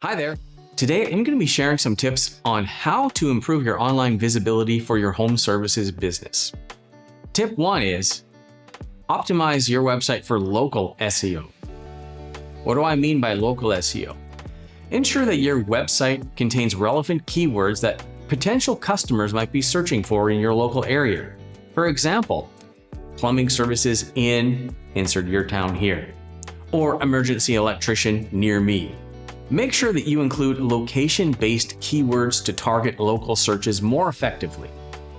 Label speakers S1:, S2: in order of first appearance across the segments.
S1: Hi there. Today, I'm going to be sharing some tips on how to improve your online visibility for your home services business. Tip 1 is optimize your website for local SEO. What do I mean by local SEO? Ensure that your website contains relevant keywords that potential customers might be searching for in your local area. For example, plumbing services in insert your town here, or emergency electrician near me. Make sure that you include location-based keywords to target local searches more effectively.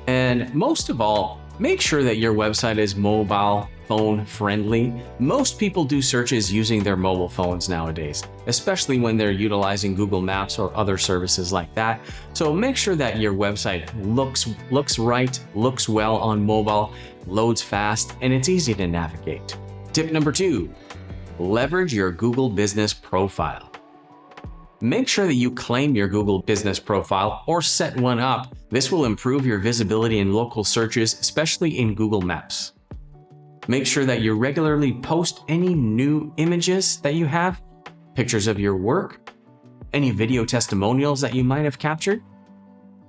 S1: And most of all, make sure that your website is mobile phone friendly. Most people do searches using their mobile phones nowadays, especially when they're utilizing Google Maps or other services like that. So make sure that your website looks right, looks well on mobile, loads fast, and it's easy to navigate. Tip number 2, leverage your Google Business Profile. Make sure that you claim your Google Business Profile or set one up. This will improve your visibility in local searches, especially in Google Maps. Make sure that you regularly post any new images that you have, pictures of your work, any video testimonials that you might have captured.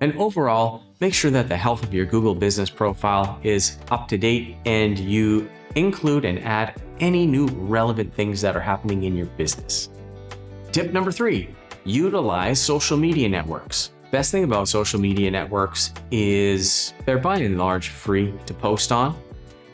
S1: And overall, make sure that the health of your Google Business Profile is up to date and you include and add any new relevant things that are happening in your business. Tip number 3, utilize social media networks. Best thing about social media networks is they're by and large free to post on,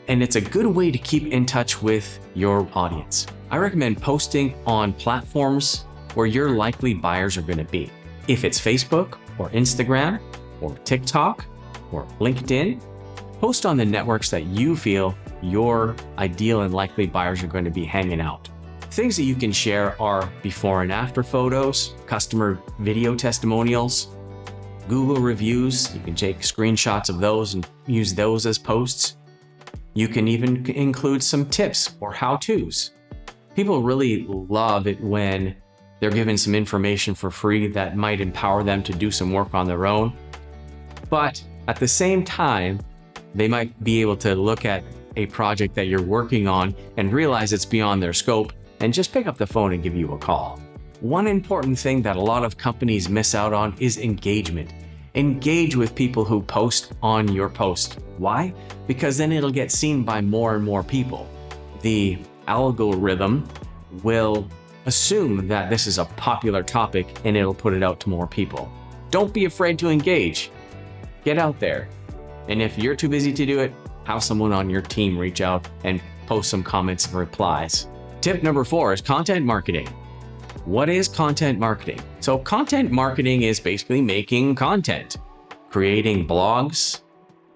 S1: and it's a good way to keep in touch with your audience. I recommend posting on platforms where your likely buyers are going to be. If it's Facebook or Instagram or TikTok or LinkedIn, post on the networks that you feel your ideal and likely buyers are going to be hanging out. Things that you can share are before and after photos, customer video testimonials, Google reviews. You can take screenshots of those and use those as posts. You can even include some tips or how-tos. People really love it when they're given some information for free that might empower them to do some work on their own. But at the same time, they might be able to look at a project that you're working on and realize it's beyond their scope and just pick up the phone and give you a call. One important thing that a lot of companies miss out on is engagement. Engage with people who post on your post. Why? Because then it'll get seen by more and more people. The algorithm will assume that this is a popular topic and it'll put it out to more people. Don't be afraid to engage. Get out there. And if you're too busy to do it, have someone on your team reach out and post some comments and replies. Tip number 4 is content marketing. What is content marketing? So content marketing is basically making content, creating blogs,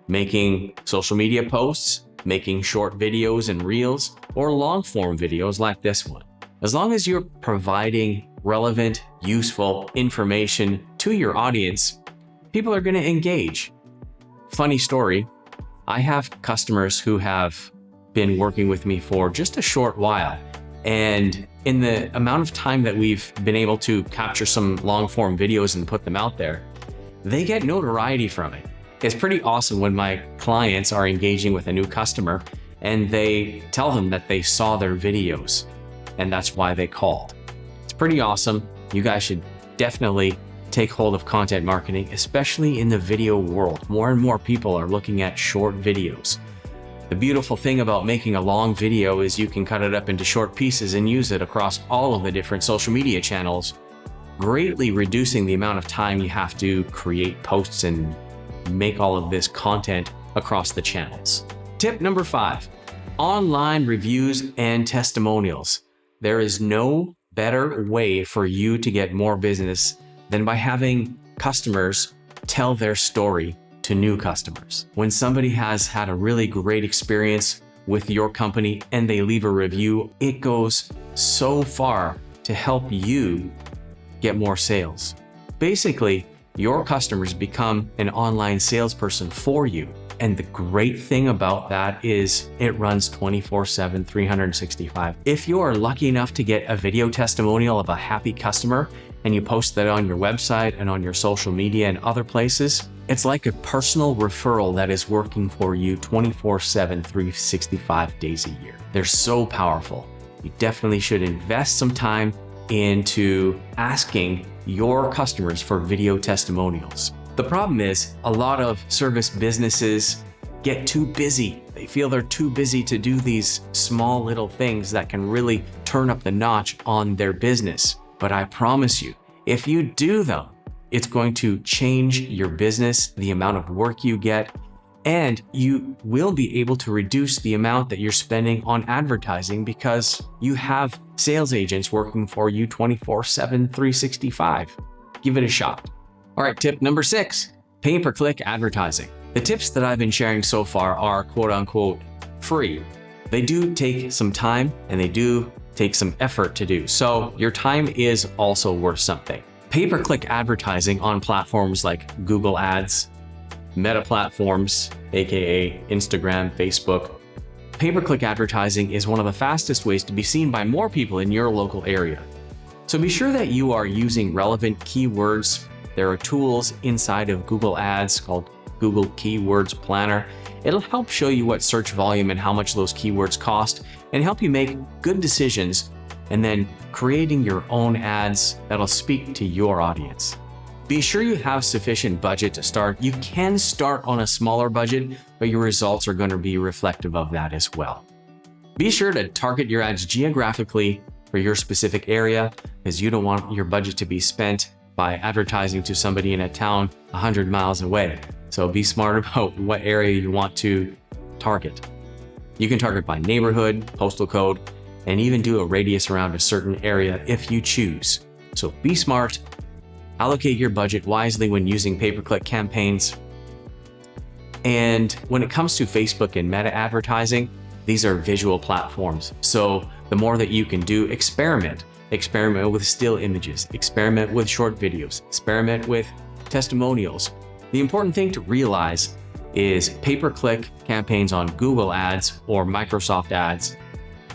S1: making social media posts, making short videos and reels, or long form videos like this one. As long as you're providing relevant, useful information to your audience, people are going to engage. Funny story, I have customers who have been working with me for just a short while. And in the amount of time that we've been able to capture some long form videos and put them out there, they get notoriety from it. It's pretty awesome when my clients are engaging with a new customer and they tell them that they saw their videos and that's why they called. It's pretty awesome. You guys should definitely take hold of content marketing, especially in the video world. More and more people are looking at short videos. The beautiful thing about making a long video is you can cut it up into short pieces and use it across all of the different social media channels, greatly reducing the amount of time you have to create posts and make all of this content across the channels. Tip number 5, online reviews and testimonials. There is no better way for you to get more business than by having customers tell their story to new customers. When somebody has had a really great experience with your company and they leave a review, it goes so far to help you get more sales. Basically, your customers become an online salesperson for you. And the great thing about that is it runs 24/7, 365. If you're lucky enough to get a video testimonial of a happy customer and you post that on your website and on your social media and other places, it's like a personal referral that is working for you 24/7, 365 days a year. They're so powerful. You definitely should invest some time into asking your customers for video testimonials. The problem is a lot of service businesses get too busy. They feel they're too busy to do these small little things that can really turn up the notch on their business. But I promise you, if you do them, it's going to change your business, the amount of work you get, and you will be able to reduce the amount that you're spending on advertising because you have sales agents working for you 24/7, 365. Give it a shot. All right, tip number 6, pay-per-click advertising. The tips that I've been sharing so far are quote unquote free. They do take some time and they do take some effort to do. So your time is also worth something. Pay-per-click advertising on platforms like Google Ads, Meta platforms, aka Instagram, Facebook. Pay-per-click advertising is one of the fastest ways to be seen by more people in your local area. So be sure that you are using relevant keywords. There are tools inside of Google Ads called Google Keywords Planner. It'll help show you what search volume and how much those keywords cost and help you make good decisions and then creating your own ads that'll speak to your audience. Be sure you have sufficient budget to start. You can start on a smaller budget, but your results are going to be reflective of that as well. Be sure to target your ads geographically for your specific area, because you don't want your budget to be spent by advertising to somebody in a town 100 miles away. So be smart about what area you want to target. You can target by neighborhood, postal code, and even do a radius around a certain area if you choose. So be smart. Allocate your budget wisely when using pay-per-click campaigns. And when it comes to Facebook and Meta advertising, these are visual platforms. So the more that you can do, experiment with still images, experiment with short videos, experiment with testimonials. The important thing to realize is pay-per-click campaigns on Google Ads or Microsoft Ads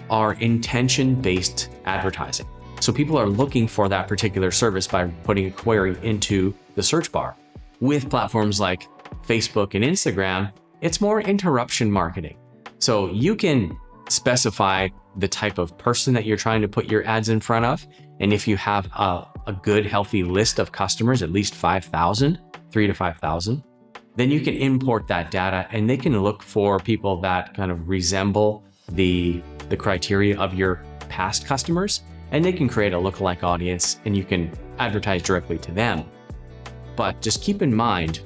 S1: are intention-based advertising. So people are looking for that particular service by putting a query into the search bar. With platforms like Facebook and Instagram, it's more interruption marketing. So you can specify the type of person that you're trying to put your ads in front of. And if you have a good, healthy list of customers, at least 5,000, 3,000 to 5,000, then you can import that data and they can look for people that kind of resemble the criteria of your past customers, and they can create a lookalike audience and you can advertise directly to them. But just keep in mind,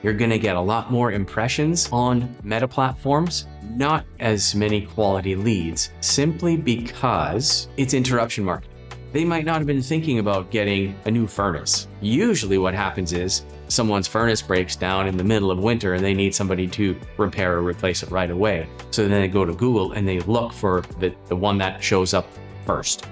S1: you're gonna get a lot more impressions on Meta platforms, not as many quality leads, simply because it's interruption marketing. They might not have been thinking about getting a new furnace. Usually what happens is someone's furnace breaks down in the middle of winter and they need somebody to repair or replace it right away. So then they go to Google and they look for the one that shows up first.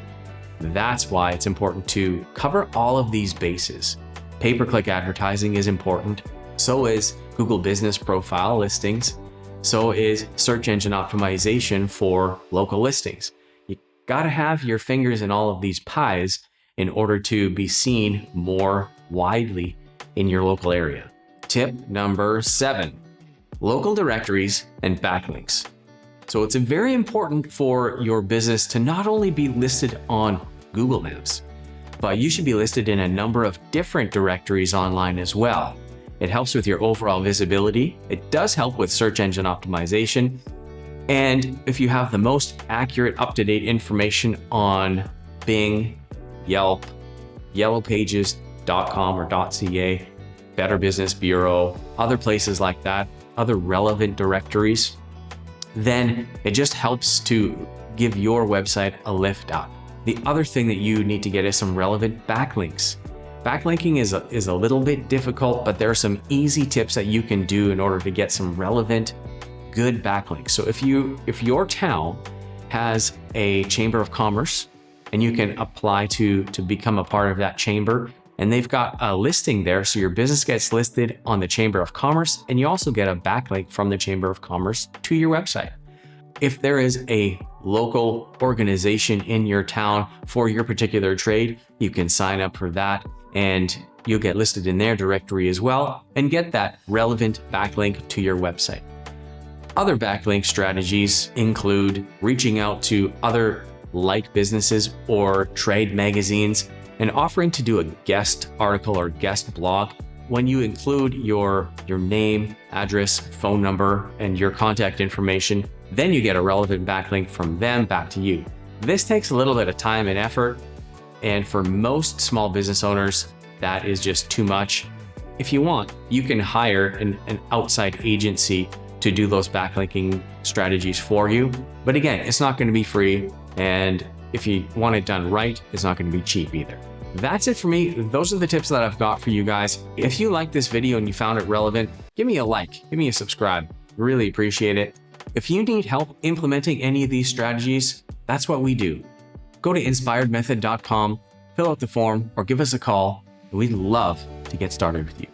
S1: That's why it's important to cover all of these bases. Pay-per-click advertising is important. So is Google Business Profile listings. So is search engine optimization for local listings. You gotta have your fingers in all of these pies in order to be seen more widely in your local area. Tip number 7, local directories and backlinks. So it's very important for your business to not only be listed on Google Maps, but you should be listed in a number of different directories online as well. It helps with your overall visibility. It does help with search engine optimization. And if you have the most accurate, up-to-date information on Bing, Yelp, yellowpages.com or .ca, Better Business Bureau, other places like that, other relevant directories, then it just helps to give your website a lift up. The other thing that you need to get is some relevant backlinks. Backlinking is a little bit difficult, but there are some easy tips that you can do in order to get some relevant, good backlinks. So if your town has a chamber of commerce and you can apply to become a part of that chamber, and they've got a listing there, so your business gets listed on the Chamber of Commerce, and you also get a backlink from the Chamber of Commerce to your website. If there is a local organization in your town for your particular trade, you can sign up for that and you'll get listed in their directory as well and get that relevant backlink to your website. Other backlink strategies include reaching out to other like businesses or trade magazines and offering to do a guest article or guest blog. When you include your name, address, phone number, and your contact information, then you get a relevant backlink from them back to you. This takes a little bit of time and effort, and for most small business owners, that is just too much. If you want, you can hire an outside agency to do those backlinking strategies for you. But again, it's not going to be free. And if you want it done right, it's not going to be cheap either. That's it for me. Those are the tips that I've got for you guys. If you like this video and you found it relevant, give me a like, give me a subscribe. Really appreciate it. If you need help implementing any of these strategies, that's what we do. Go to inspiredmethod.com, fill out the form, or give us a call. We'd love to get started with you.